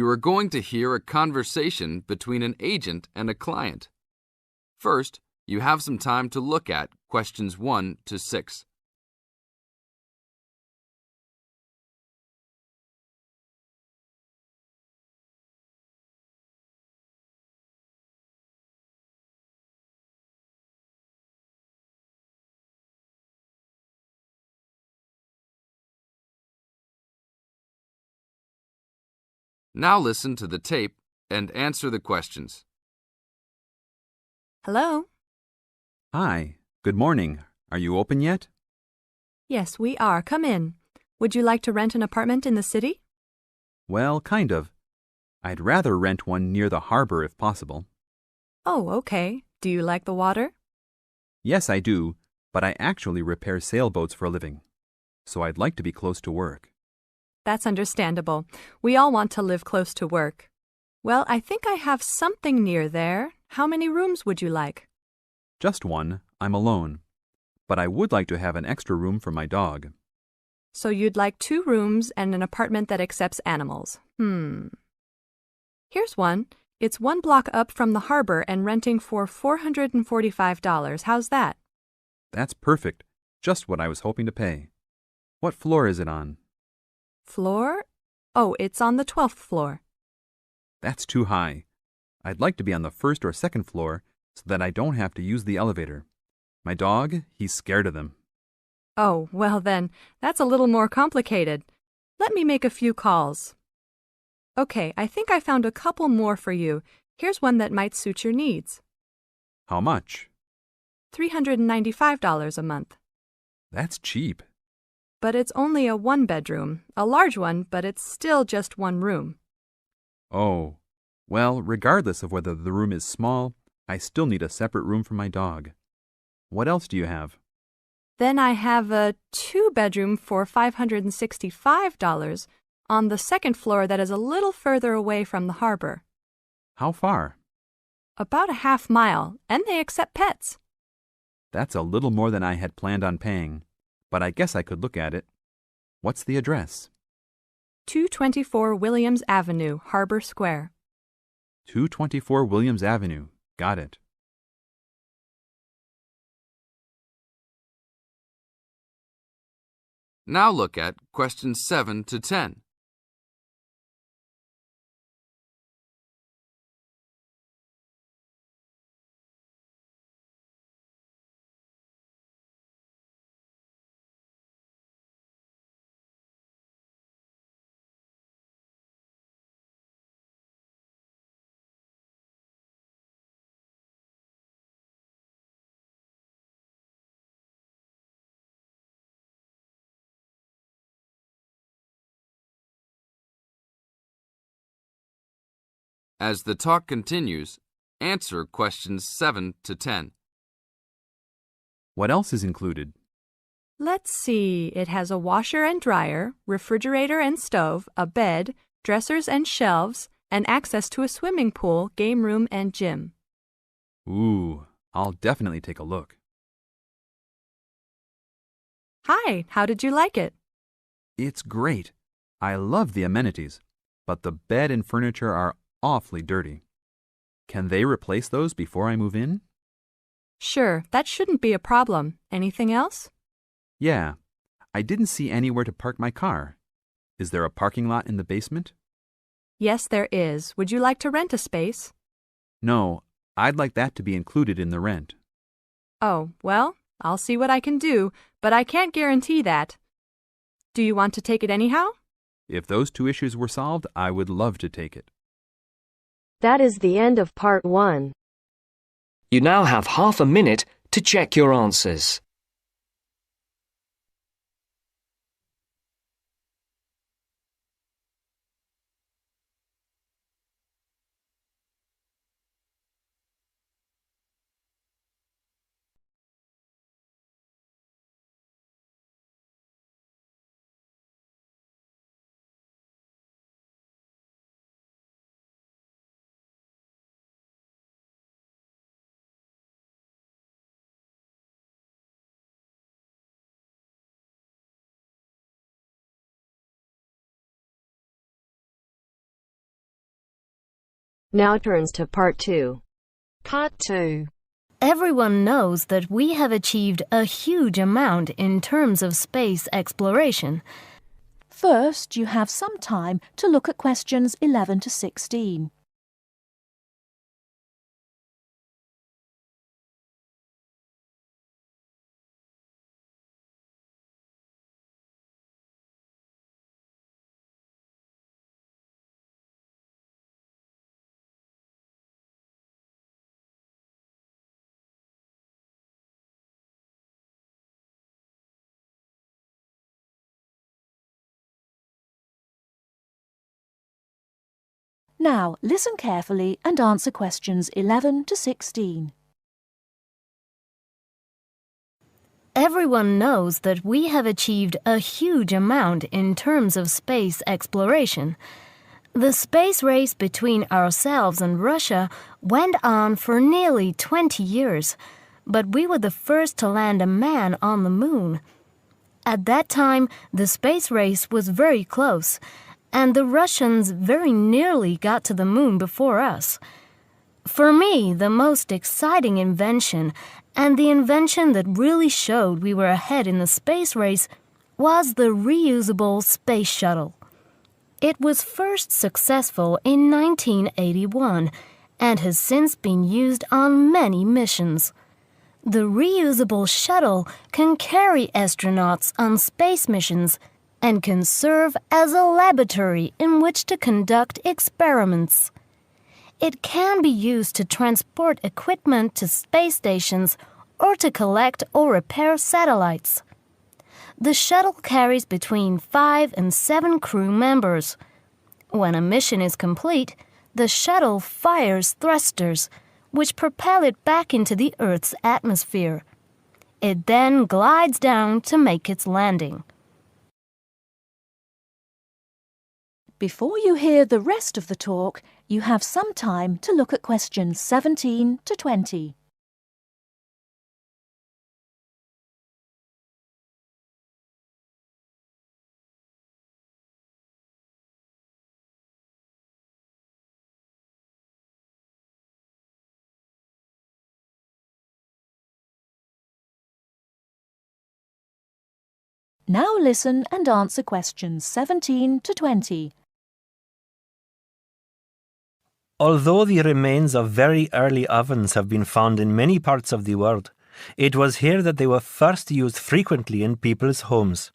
You are going to hear a conversation between an agent and a client. First, you have some time to look at questions 1 to 6. Now listen to the tape and answer the questions. Hello? Hi, good morning. Are you open yet? Yes, we are. Come in. Would you like to rent an apartment in the city? Well, kind of. I'd rather rent one near the harbor if possible. Oh, okay. Do you like the water? Yes, I do, but I actually repair sailboats for a living, so I'd like to be close to work. That's understandable. We all want to live close to work. Well, I think I have something near there. How many rooms would you like? Just one. I'm alone. But I would like to have an extra room for my dog. So you'd like 2 rooms and an apartment that accepts animals. Here's one. It's 1 block up from the harbor and renting for $445. How's that? That's perfect. Just what I was hoping to pay. What floor is it on? Floor? Oh, it's on the 12th floor. That's too high. I'd like to be on the 1st or 2nd floor so that I don't have to use the elevator. My dog, he's scared of them. Oh, well then, that's a little more complicated. Let me make a few calls. Okay, I think I found a couple more for you. Here's one that might suit your needs. How much? $395 a month. That's cheap. But it's only a 1-bedroom, a large one, but it's still just 1 room. Oh, well, regardless of whether the room is small, I still need a separate room for my dog. What else do you have? Then I have a 2-bedroom for $565 on the 2nd floor that is a little further away from the harbor. How far? About a half mile, and they accept pets. That's a little more than I had planned on paying, but I guess I could look at it. What's the address? 224 Williams Avenue, Harbor Square. 224 Williams Avenue. Got it. Now look at questions 7 to 10. As the talk continues, answer questions 7 to 10. What else is included? Let's see, it has a washer and dryer, refrigerator and stove, a bed, dressers and shelves, and access to a swimming pool, game room, and gym. Ooh, I'll definitely take a look. Hi, how did you like it? It's great. I love the amenities, but the bed and furniture are awfully dirty. Can they replace those before I move in? Sure, that shouldn't be a problem. Anything else? Yeah. I didn't see anywhere to park my car. Is there a parking lot in the basement? Yes, there is. Would you like to rent a space? No, I'd like that to be included in the rent. Oh, well, I'll see what I can do, but I can't guarantee that. Do you want to take it anyhow? If those 2 issues were solved, I would love to take it. That is the end of part 1. You now have half a minute to check your answers. Now turns to Part 2. Part 2. Everyone knows that we have achieved a huge amount in terms of space exploration. First, you have some time to look at questions 11 to 16. Now, listen carefully and answer questions 11 to 16. Everyone knows that we have achieved a huge amount in terms of space exploration. The space race between ourselves and Russia went on for nearly 20 years, but we were the first to land a man on the moon. At that time, the space race was very close, and the Russians very nearly got to the moon before us. For me, the most exciting invention, and the invention that really showed we were ahead in the space race, was the reusable space shuttle. It was first successful in 1981 and has since been used on many missions. The reusable shuttle can carry astronauts on space missions and can serve as a laboratory in which to conduct experiments. It can be used to transport equipment to space stations or to collect or repair satellites. The shuttle carries between 5 and 7 crew members. When a mission is complete, the shuttle fires thrusters, which propel it back into the Earth's atmosphere. It then glides down to make its landing. Before you hear the rest of the talk, you have some time to look at questions 17 to 20. Now listen and answer questions 17 to 20. Although the remains of very early ovens have been found in many parts of the world, it was here that they were first used frequently in people's homes.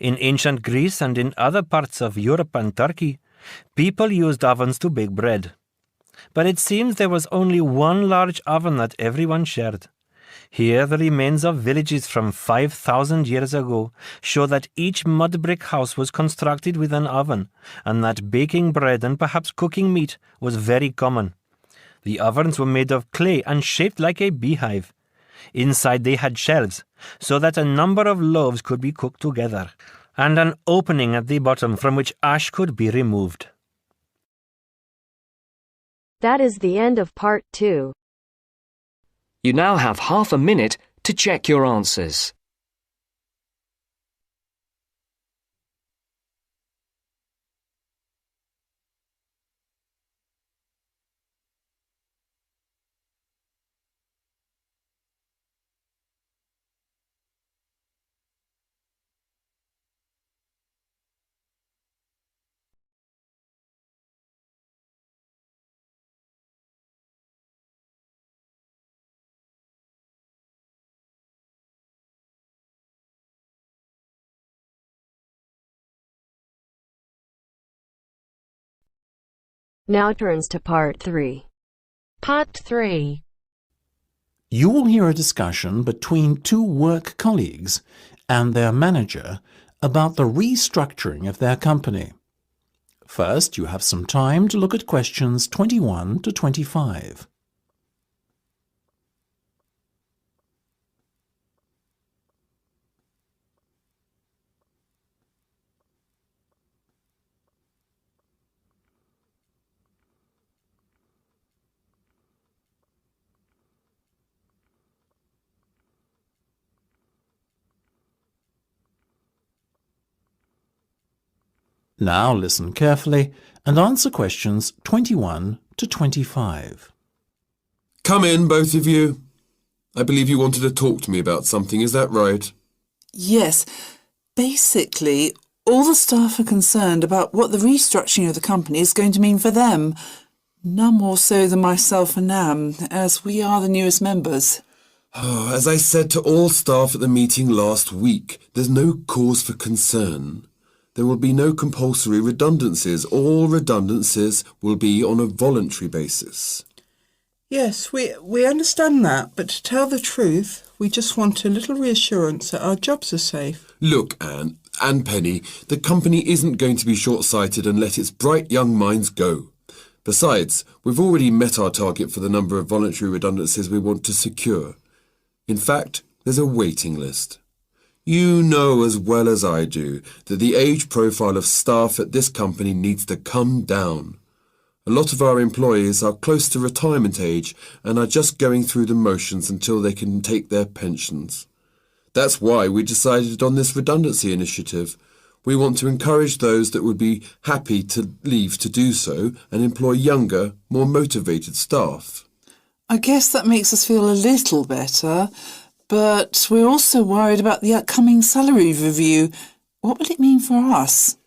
In ancient Greece and in other parts of Europe and Turkey, people used ovens to bake bread. But it seems there was only one large oven that everyone shared. Here, the remains of villages from 5,000 years ago show that each mud brick house was constructed with an oven, and that baking bread and perhaps cooking meat was very common. The ovens were made of clay and shaped like a beehive. Inside they had shelves, so that a number of loaves could be cooked together, and an opening at the bottom from which ash could be removed. That is the end of Part 2. You now have half a minute to check your answers. Now turns to Part 3. Part 3. You will hear a discussion between two work colleagues and their manager about the restructuring of their company. First, you have some time to look at questions 21 to 25. Now listen carefully and answer questions 21 to 25. Come in, both of you. I believe you wanted to talk to me about something, is that right? Yes. Basically, all the staff are concerned about what the restructuring of the company is going to mean for them. None more so than myself and Nam, as we are the newest members. As I said to all staff at the meeting last week, there's no cause for concern. There will be no compulsory redundancies. All redundancies will be on a voluntary basis. Yes, we understand that, but to tell the truth, we just want a little reassurance that our jobs are safe. Look, Anne and Penny, the company isn't going to be short-sighted and let its bright young minds go. Besides, we've already met our target for the number of voluntary redundancies we want to secure. In fact, there's a waiting list. You know as well as I do that the age profile of staff at this company needs to come down. A lot of our employees are close to retirement age and are just going through the motions until they can take their pensions. That's why we decided on this redundancy initiative. We want to encourage those that would be happy to leave to do so and employ younger, more motivated staff. I guess that makes us feel a little better, but we're also worried about the upcoming salary review. What will it mean for us?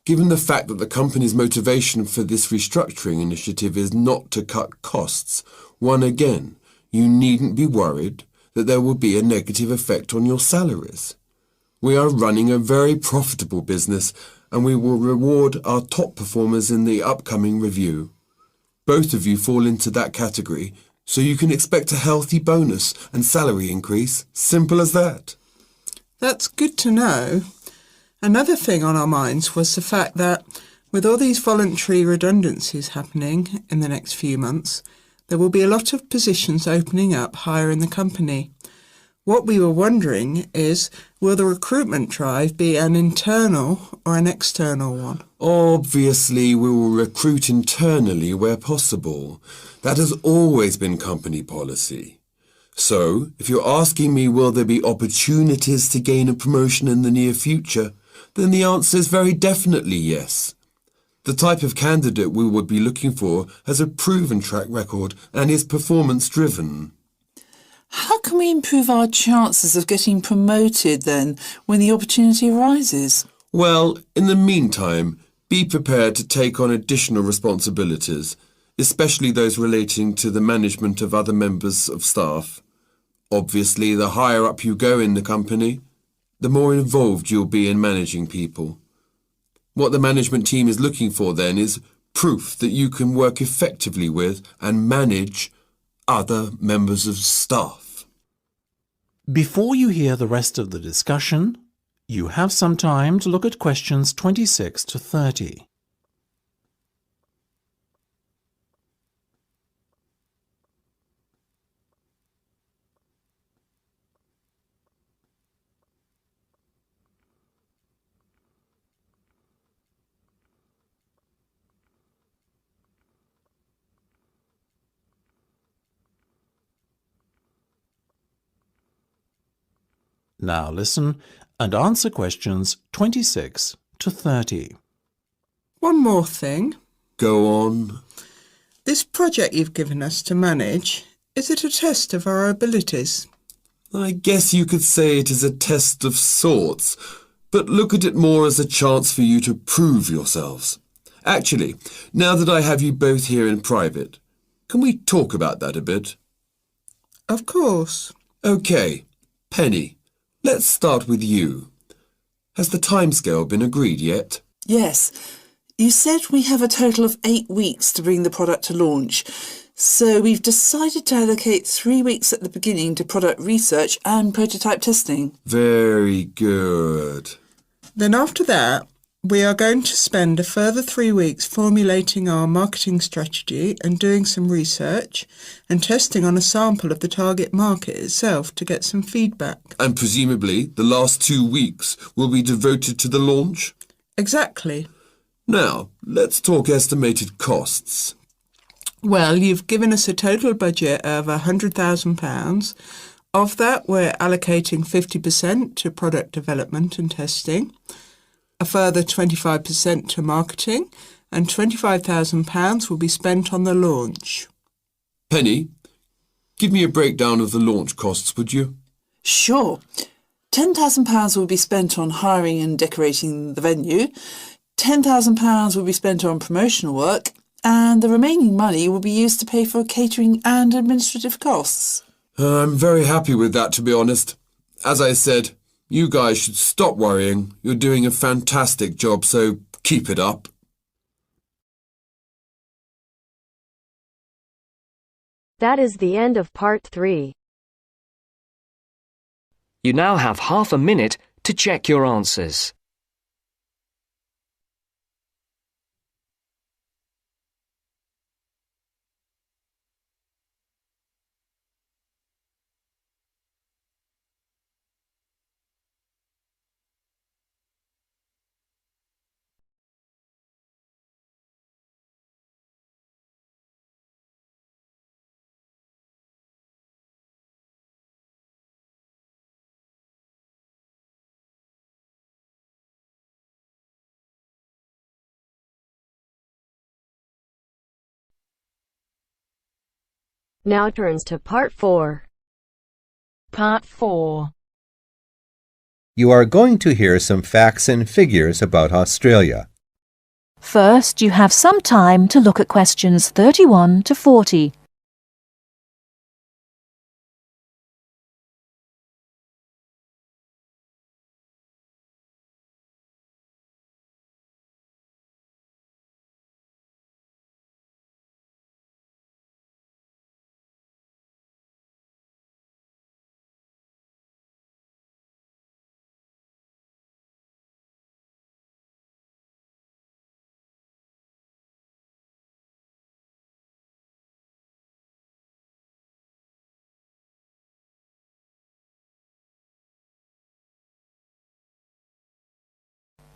Given the fact that the company's motivation for this restructuring initiative is not to cut costs, you needn't be worried that there will be a negative effect on your salaries. We are running a very profitable business and we will reward our top performers in the upcoming review. Both of you fall into that category, so you can expect a healthy bonus and salary increase. Simple as that. That's good to know. Another thing on our minds was the fact that with all these voluntary redundancies happening in the next few months, there will be a lot of positions opening up higher in the company. What we were wondering is, will the recruitment drive be an internal or an external one? Obviously, we will recruit internally where possible. That has always been company policy. So, if you're asking me will there be opportunities to gain a promotion in the near future, then the answer is very definitely yes. The type of candidate we would be looking for has a proven track record and is performance-driven. How can we improve our chances of getting promoted then, when the opportunity arises? Well, in the meantime, be prepared to take on additional responsibilities, especially those relating to the management of other members of staff. Obviously, the higher up you go in the company, the more involved you'll be in managing people. What the management team is looking for then is proof that you can work effectively with and manage other members of staff. Before you hear the rest of the discussion, you have some time to look at questions 26 to 30. Now listen and answer questions 26 to 30. One more thing. Go on. This project you've given us to manage, is it a test of our abilities? I guess you could say it is a test of sorts, but look at it more as a chance for you to prove yourselves. Actually, now that I have you both here in private, can we talk about that a bit? Of course. OK, Penny, let's start with you. Has the timescale been agreed yet? Yes. You said we have a total of 8 weeks to bring the product to launch. So we've decided to allocate 3 weeks at the beginning to product research and prototype testing. Very good. Then after that, we are going to spend a further 3 weeks formulating our marketing strategy and doing some research and testing on a sample of the target market itself to get some feedback. And presumably the last 2 weeks will be devoted to the launch? Exactly. Now, let's talk estimated costs. Well, you've given us a total budget of £100,000. Of that, we're allocating 50% to product development and testing, a further 25% to marketing, and £25,000 will be spent on the launch. Penny, give me a breakdown of the launch costs, would you? Sure. £10,000 will be spent on hiring and decorating the venue, £10,000 will be spent on promotional work, and the remaining money will be used to pay for catering and administrative costs. I'm very happy with that, to be honest. As I said, you guys should stop worrying. You're doing a fantastic job, so keep it up. That is the end of part 3. You now have half a minute to check your answers. Now turns to part 4. Part 4. You are going to hear some facts and figures about Australia. First, you have some time to look at questions 31 to 40.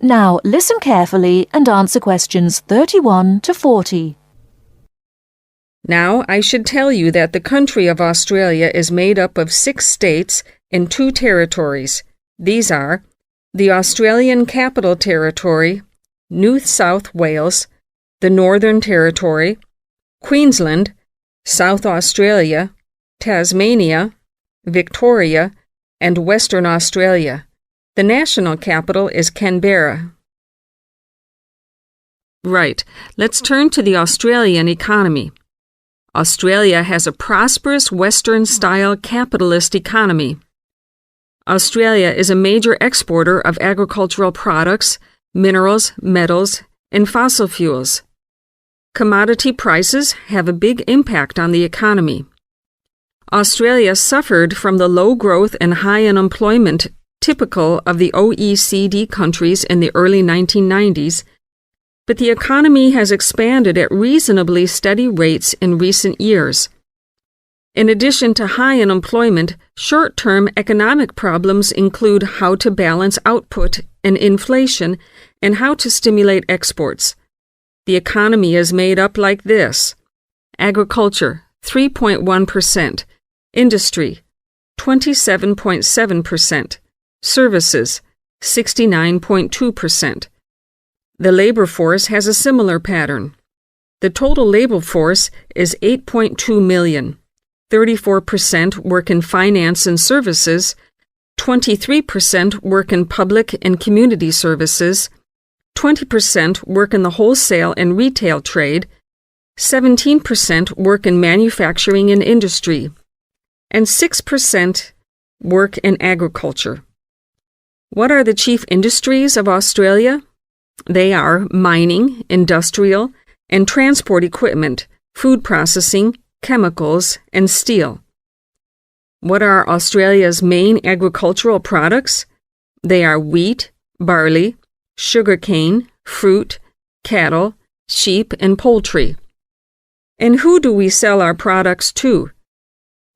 Now listen carefully and answer questions 31 to 40. Now I should tell you that the country of Australia is made up of 6 states and 2 territories. These are the Australian Capital Territory, New South Wales, the Northern Territory, Queensland, South Australia, Tasmania, Victoria, and Western Australia. The national capital is Canberra. Right, let's turn to the Australian economy. Australia has a prosperous Western-style capitalist economy. Australia is a major exporter of agricultural products, minerals, metals, and fossil fuels. Commodity prices have a big impact on the economy. Australia suffered from the low growth and high unemployment typical of the OECD countries in the early 1990s, but the economy has expanded at reasonably steady rates in recent years. In addition to high unemployment, short-term economic problems include how to balance output and inflation and how to stimulate exports. The economy is made up like this: agriculture, 3.1%, industry, 27.7%, services, 69.2%. The labor force has a similar pattern. The total labor force is 8.2 million. 34% work in finance and services, 23% work in public and community services, 20% work in the wholesale and retail trade, 17% work in manufacturing and industry, and 6% work in agriculture. What are the chief industries of Australia? They are mining, industrial, and transport equipment, food processing, chemicals, and steel. What are Australia's main agricultural products? They are wheat, barley, sugarcane, fruit, cattle, sheep, and poultry. And who do we sell our products to?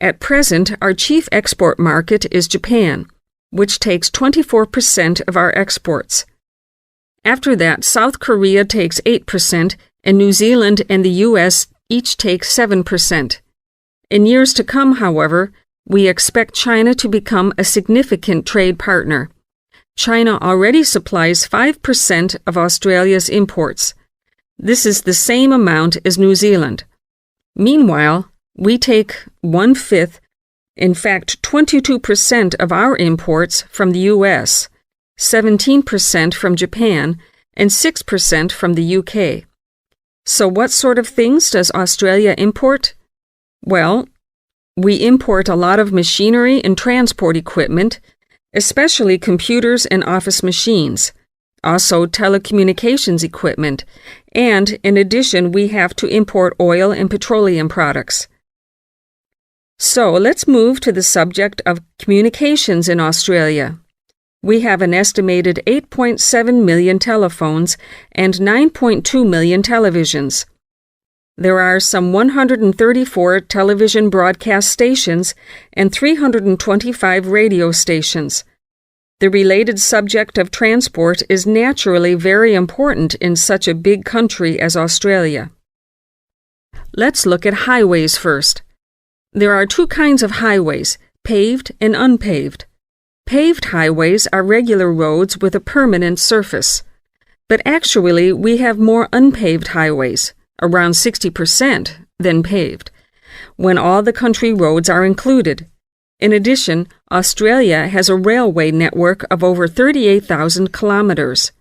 At present, our chief export market is Japan, which takes 24% of our exports. After that, South Korea takes 8%, and New Zealand and the U.S. each take 7%. In years to come, however, we expect China to become a significant trade partner. China already supplies 5% of Australia's imports. This is the same amount as New Zealand. Meanwhile, we take 1/5, in fact 22% of our imports from the US, 17% from Japan, and 6% from the UK. So what sort of things does Australia import? Well, we import a lot of machinery and transport equipment, especially computers and office machines, also telecommunications equipment, and in addition we have to import oil and petroleum products. So let's move to the subject of communications in Australia. We have an estimated 8.7 million telephones and 9.2 million televisions. There are some 134 television broadcast stations and 325 radio stations. The related subject of transport is naturally very important in such a big country as Australia. Let's look at highways first. There are two kinds of highways, paved and unpaved. Paved highways are regular roads with a permanent surface. But actually, we have more unpaved highways, around 60%, than paved, when all the country roads are included. In addition, Australia has a railway network of over 38,000 kilometers.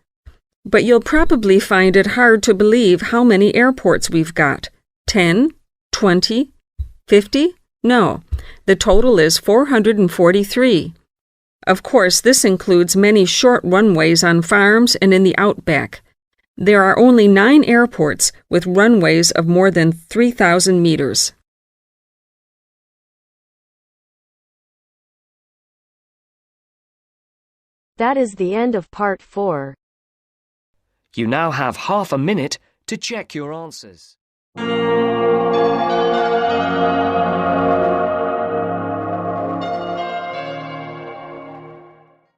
But you'll probably find it hard to believe how many airports we've got. 10? 20? 50? No, the total is 443. Of course, this includes many short runways on farms and in the outback. There are only 9 airports with runways of more than 3,000 meters. That is the end of part 4. You now have half a minute to check your answers.